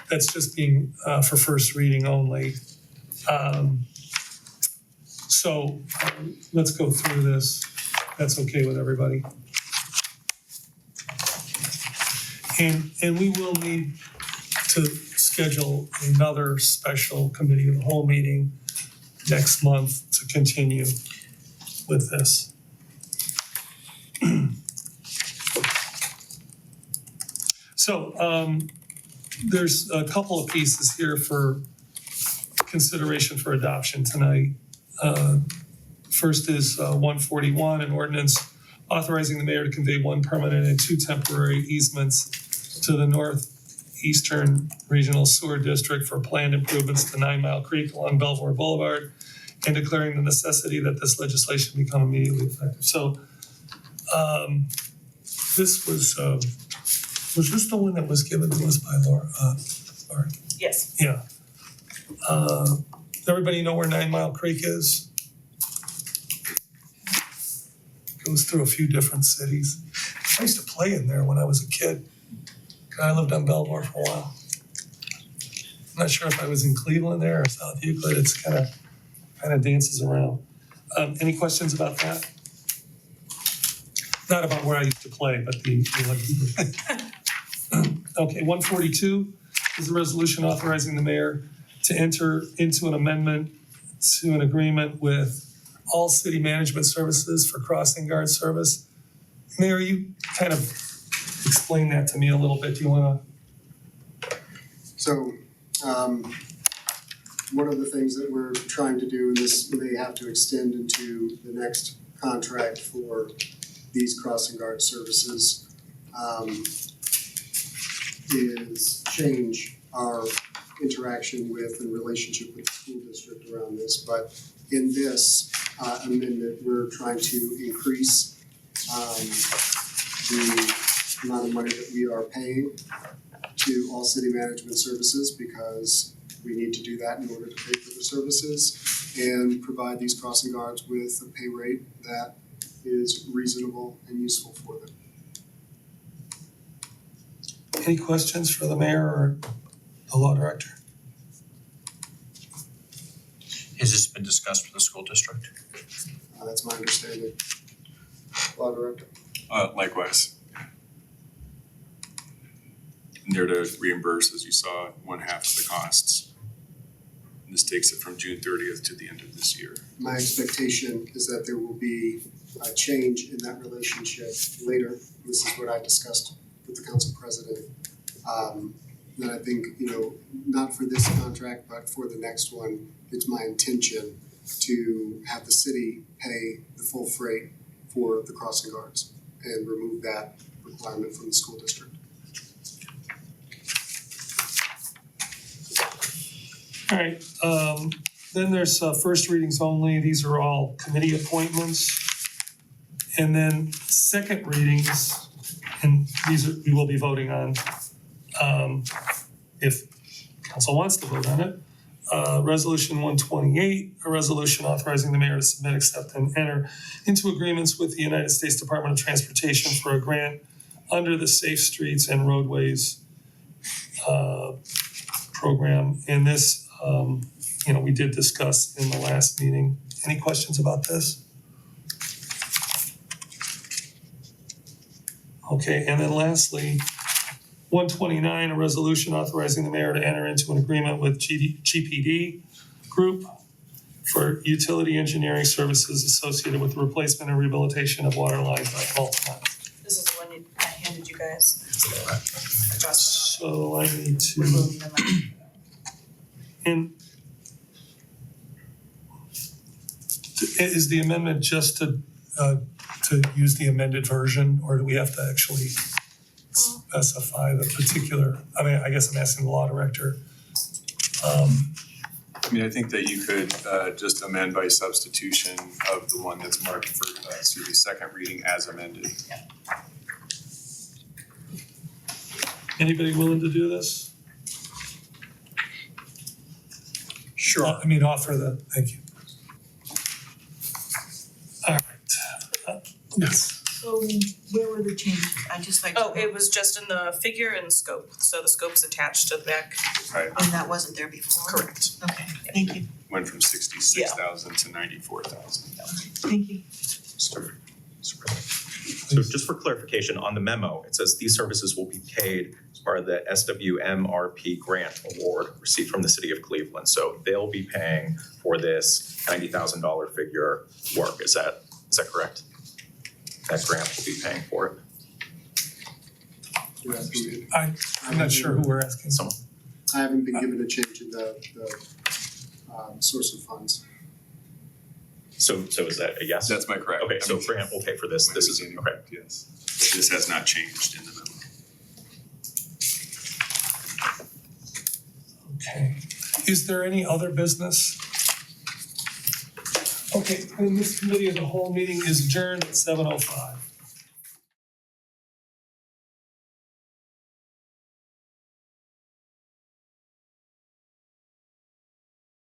that's just being, for first reading only. So, let's go through this, that's okay with everybody. And we will need to schedule another special committee of the whole meeting next month to continue with this. So, there's a couple of pieces here for consideration for adoption tonight. First is 141, an ordinance authorizing the mayor to convey 1 permanent and 2 temporary easements to the Northeastern Regional Sewer District for planned improvements to 9 Mile Creek along Belvoir Boulevard, and declaring the necessity that this legislation become immediately effective. So, this was this the one that was given to us by Laura? Laura? Yes. Yeah. Does everybody know where 9 Mile Creek is? Goes through a few different cities. I used to play in there when I was a kid. I lived on Belvoir for a while. I'm not sure if I was in Cleveland there or South Euclid. It's kind of dances around. Any questions about that? Not about where I used to play, but the Okay, 142 is a resolution authorizing the mayor to enter into an amendment to an agreement with All City Management Services for crossing guard service. Mayor, you kind of explain that to me a little bit. Do you wanna? So, one of the things that we're trying to do, and this may have to extend into the next contract for these crossing guard services, is change our interaction with and relationship with the school district around this. But in this amendment, we're trying to increase the amount of money that we are paying to All City Management Services, because we need to do that in order to pay for the services and provide these crossing guards with a pay rate that is reasonable and useful for them. Any questions for the mayor or the law director? Has this been discussed with the school district? That's my understanding. Law director. Likewise. And they're to reimburse, as you saw, 1/2 of the costs. And this takes it from June 30th to the end of this year. My expectation is that there will be a change in that relationship later. This is what I discussed with the council president. That I think, not for this contract, but for the next one, it's my intention to have the city pay the full freight for the crossing guards and remove that requirement from the school district. All right, then there's first readings only. These are all committee appointments. And then second readings, and we will be voting on, if council wants to vote on it. Resolution 128, a resolution authorizing the mayor to submit, accept, and enter into agreements with the United States Department of Transportation for a grant under the Safe Streets and Roadways program. And this, we did discuss in the last meeting. Any questions about this? Okay, and then lastly, 129, a resolution authorizing the mayor to enter into an agreement with GPD Group for utility engineering services associated with the replacement and rehabilitation of water lines by Altamont. This is the one I handed you guys. Adjustment So I need to, on it. Removing the money. and is the amendment just to use the amended version, or do we have to actually specify the particular, I guess I'm asking the law director. I think that you could just amend by substitution of the one that's marked for, the second reading as amended. Anybody willing to do this? Sure. Offer the, thank you. All right. Yes. So where were the changes? I just like to know. Oh, it was just in the figure and scope, so the scope's attached to the back. Right, And that wasn't there before? Correct. Okay, thank you, went from 66,000 to 94,000. thank you. So just for clarification, on the memo, it says these services will be paid are the SWMRP grant award received from the city of Cleveland. So they'll be paying for this $90,000 figure work. Is that correct? That grant will be paying for it. I'm not sure who we're asking. Someone. I haven't been given a change in the source of funds. So is that a yes? That's my correct. Okay, so grant will pay for this. This is, My okay. understanding, yes. This has not changed in the memo. Okay. Is there any other business? Okay, and this committee of the whole meeting is adjourned at 7:05.